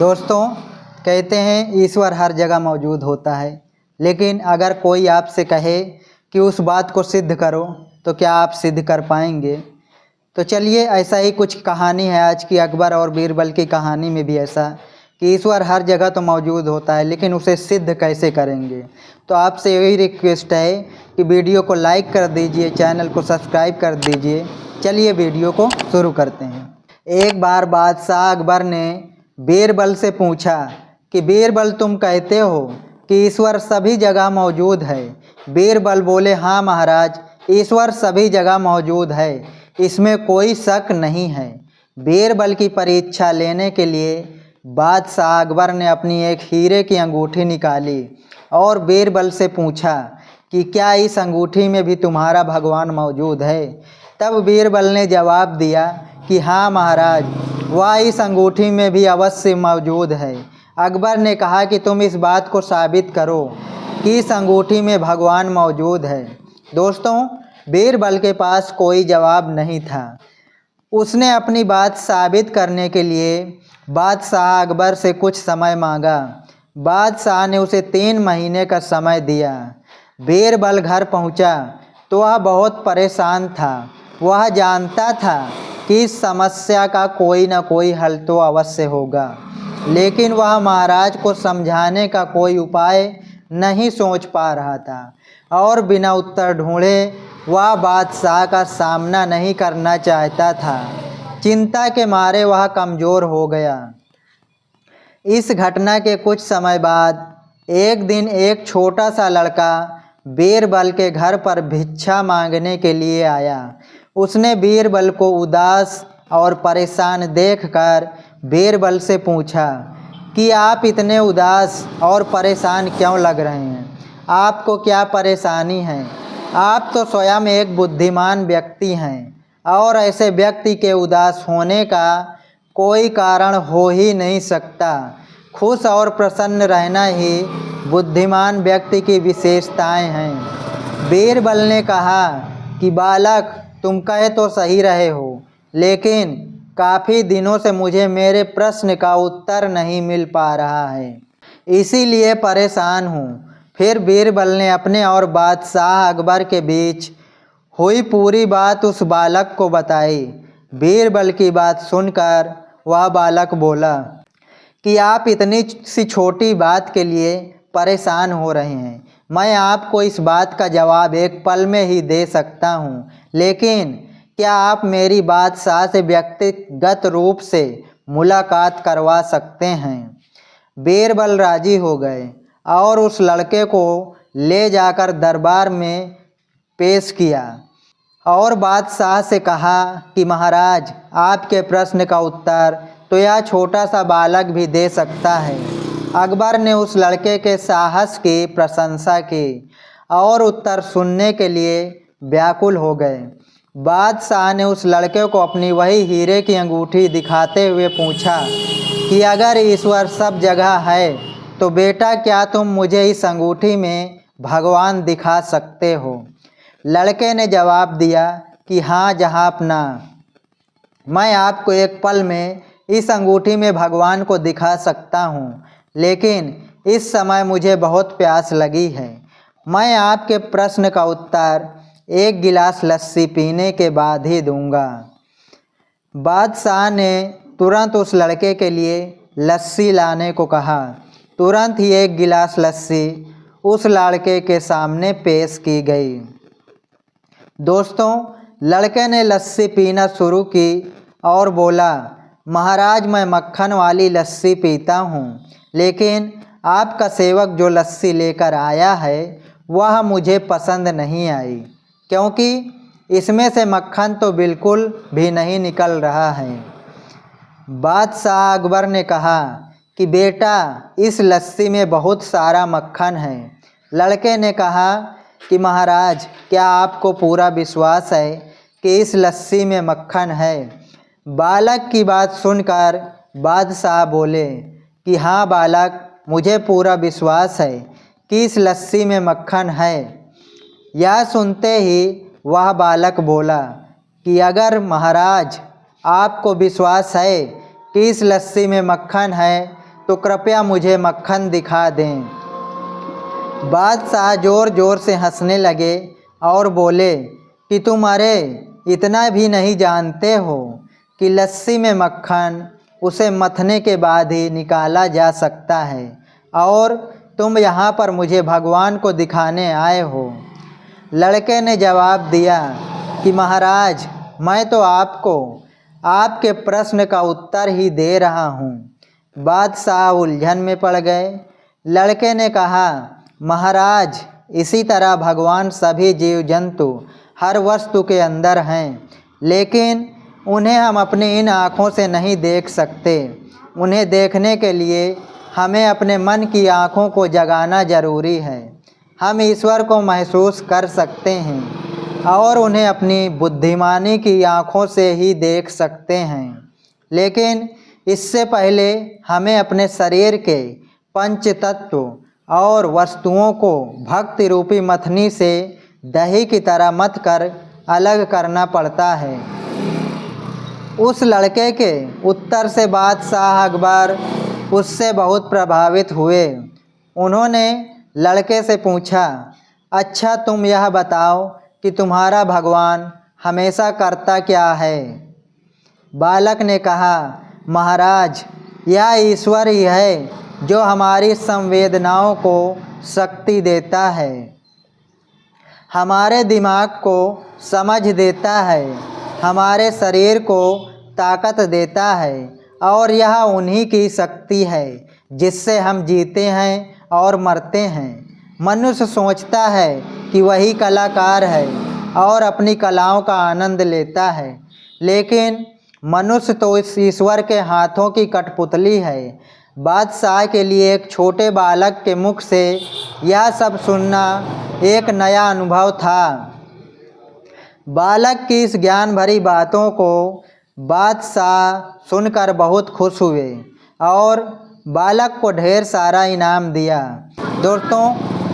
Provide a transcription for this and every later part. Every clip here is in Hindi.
दोस्तों, कहते हैं ईश्वर हर जगह मौजूद होता है, लेकिन अगर कोई आपसे कहे कि उस बात को सिद्ध करो तो क्या आप सिद्ध कर पाएंगे? तो चलिए, ऐसा ही कुछ कहानी है आज की अकबर और बीरबल की कहानी में भी ऐसा कि ईश्वर हर जगह तो मौजूद होता है, लेकिन उसे सिद्ध कैसे करेंगे। तो आपसे यही रिक्वेस्ट है कि वीडियो को लाइक कर दीजिए, चैनल को सब्सक्राइब कर दीजिए। चलिए वीडियो को शुरू करते हैं। एक बार बादशाह अकबर ने बीरबल से पूछा कि बीरबल, तुम कहते हो कि ईश्वर सभी जगह मौजूद है। बीरबल बोले, हाँ महाराज, ईश्वर सभी जगह मौजूद है, इसमें कोई शक नहीं है। बीरबल की परीक्षा लेने के लिए बादशाह अकबर ने अपनी एक हीरे की अंगूठी निकाली और बीरबल से पूछा कि क्या इस अंगूठी में भी तुम्हारा भगवान मौजूद है? तब बीरबल ने जवाब दिया कि हाँ महाराज, वह इस अंगूठी में भी अवश्य मौजूद है। अकबर ने कहा कि तुम इस बात को साबित करो कि इस अंगूठी में भगवान मौजूद है। दोस्तों, बीरबल के पास कोई जवाब नहीं था। उसने अपनी बात साबित करने के लिए बादशाह अकबर से कुछ समय मांगा। बादशाह ने उसे 3 महीने का समय दिया। बीरबल घर पहुंचा तो वह बहुत परेशान था। वह जानता था कि इस समस्या का कोई न कोई हल तो अवश्य होगा, लेकिन वह महाराज को समझाने का कोई उपाय नहीं सोच पा रहा था और बिना उत्तर ढूंढे वह बादशाह का सामना नहीं करना चाहता था। चिंता के मारे वह कमज़ोर हो गया। इस घटना के कुछ समय बाद एक दिन एक छोटा सा लड़का बीरबल के घर पर भिक्षा मांगने के लिए आया। उसने बीरबल को उदास और परेशान देखकर बीरबल से पूछा कि आप इतने उदास और परेशान क्यों लग रहे हैं? आपको क्या परेशानी है? आप तो स्वयं एक बुद्धिमान व्यक्ति हैं और ऐसे व्यक्ति के उदास होने का कोई कारण हो ही नहीं सकता। खुश और प्रसन्न रहना ही बुद्धिमान व्यक्ति की विशेषताएं हैं। बीरबल ने कहा कि बालक, तुम कहे तो सही रहे हो, लेकिन काफ़ी दिनों से मुझे मेरे प्रश्न का उत्तर नहीं मिल पा रहा है, इसीलिए परेशान हूँ। फिर बीरबल ने अपने और बादशाह अकबर के बीच हुई पूरी बात उस बालक को बताई। बीरबल की बात सुनकर वह बालक बोला कि आप इतनी सी छोटी बात के लिए परेशान हो रहे हैं। मैं आपको इस बात का जवाब एक पल में ही दे सकता हूँ, लेकिन क्या आप मेरी बादशाह से व्यक्तिगत रूप से मुलाकात करवा सकते हैं? बीरबल राजी हो गए और उस लड़के को ले जाकर दरबार में पेश किया और बादशाह से कहा कि महाराज, आपके प्रश्न का उत्तर तो यह छोटा सा बालक भी दे सकता है। अकबर ने उस लड़के के साहस की प्रशंसा की और उत्तर सुनने के लिए व्याकुल हो गए। बादशाह ने उस लड़के को अपनी वही हीरे की अंगूठी दिखाते हुए पूछा कि अगर ईश्वर सब जगह है तो बेटा, क्या तुम मुझे इस अंगूठी में भगवान दिखा सकते हो? लड़के ने जवाब दिया कि हाँ जहाँपना, मैं आपको एक पल में इस अंगूठी में भगवान को दिखा सकता हूँ, लेकिन इस समय मुझे बहुत प्यास लगी है। मैं आपके प्रश्न का उत्तर 1 गिलास लस्सी पीने के बाद ही दूंगा। बादशाह ने तुरंत उस लड़के के लिए लस्सी लाने को कहा। तुरंत ही 1 गिलास लस्सी उस लड़के के सामने पेश की गई। दोस्तों, लड़के ने लस्सी पीना शुरू की और बोला, महाराज, मैं मक्खन वाली लस्सी पीता हूँ, लेकिन आपका सेवक जो लस्सी लेकर आया है वह मुझे पसंद नहीं आई, क्योंकि इसमें से मक्खन तो बिल्कुल भी नहीं निकल रहा है। बादशाह अकबर ने कहा कि बेटा, इस लस्सी में बहुत सारा मक्खन है। लड़के ने कहा कि महाराज, क्या आपको पूरा विश्वास है कि इस लस्सी में मक्खन है? बालक की बात सुनकर बादशाह बोले कि हाँ बालक, मुझे पूरा विश्वास है कि इस लस्सी में मक्खन है। यह सुनते ही वह बालक बोला कि अगर महाराज आपको विश्वास है कि इस लस्सी में मक्खन है, तो कृपया मुझे मक्खन दिखा दें। बादशाह ज़ोर ज़ोर से हंसने लगे और बोले कि तुम अरे इतना भी नहीं जानते हो कि लस्सी में मक्खन उसे मथने के बाद ही निकाला जा सकता है, और तुम यहाँ पर मुझे भगवान को दिखाने आए हो। लड़के ने जवाब दिया कि महाराज, मैं तो आपको आपके प्रश्न का उत्तर ही दे रहा हूँ। बादशाह उलझन में पड़ गए। लड़के ने कहा, महाराज, इसी तरह भगवान सभी जीव जंतु हर वस्तु के अंदर हैं, लेकिन उन्हें हम अपनी इन आँखों से नहीं देख सकते। उन्हें देखने के लिए हमें अपने मन की आँखों को जगाना ज़रूरी है। हम ईश्वर को महसूस कर सकते हैं और उन्हें अपनी बुद्धिमानी की आँखों से ही देख सकते हैं, लेकिन इससे पहले हमें अपने शरीर के पंच तत्व और वस्तुओं को भक्ति रूपी मथनी से दही की तरह मथ कर अलग करना पड़ता है। उस लड़के के उत्तर से बादशाह अकबर उससे बहुत प्रभावित हुए। उन्होंने लड़के से पूछा, अच्छा तुम यह बताओ कि तुम्हारा भगवान हमेशा करता क्या है? बालक ने कहा, महाराज, यह ईश्वर ही है जो हमारी संवेदनाओं को शक्ति देता है, हमारे दिमाग को समझ देता है, हमारे शरीर को ताकत देता है, और यह उन्हीं की शक्ति है जिससे हम जीते हैं और मरते हैं। मनुष्य सोचता है कि वही कलाकार है और अपनी कलाओं का आनंद लेता है, लेकिन मनुष्य तो इस ईश्वर के हाथों की कठपुतली है। बादशाह के लिए एक छोटे बालक के मुख से यह सब सुनना एक नया अनुभव था। बालक की इस ज्ञान भरी बातों को बादशाह सुनकर बहुत खुश हुए और बालक को ढेर सारा इनाम दिया। दोस्तों,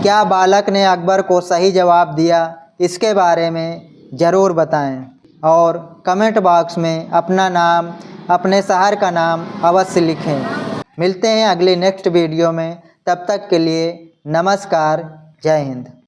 क्या बालक ने अकबर को सही जवाब दिया? इसके बारे में ज़रूर बताएं और कमेंट बॉक्स में अपना नाम, अपने शहर का नाम अवश्य लिखें। मिलते हैं अगली नेक्स्ट वीडियो में। तब तक के लिए नमस्कार, जय हिंद।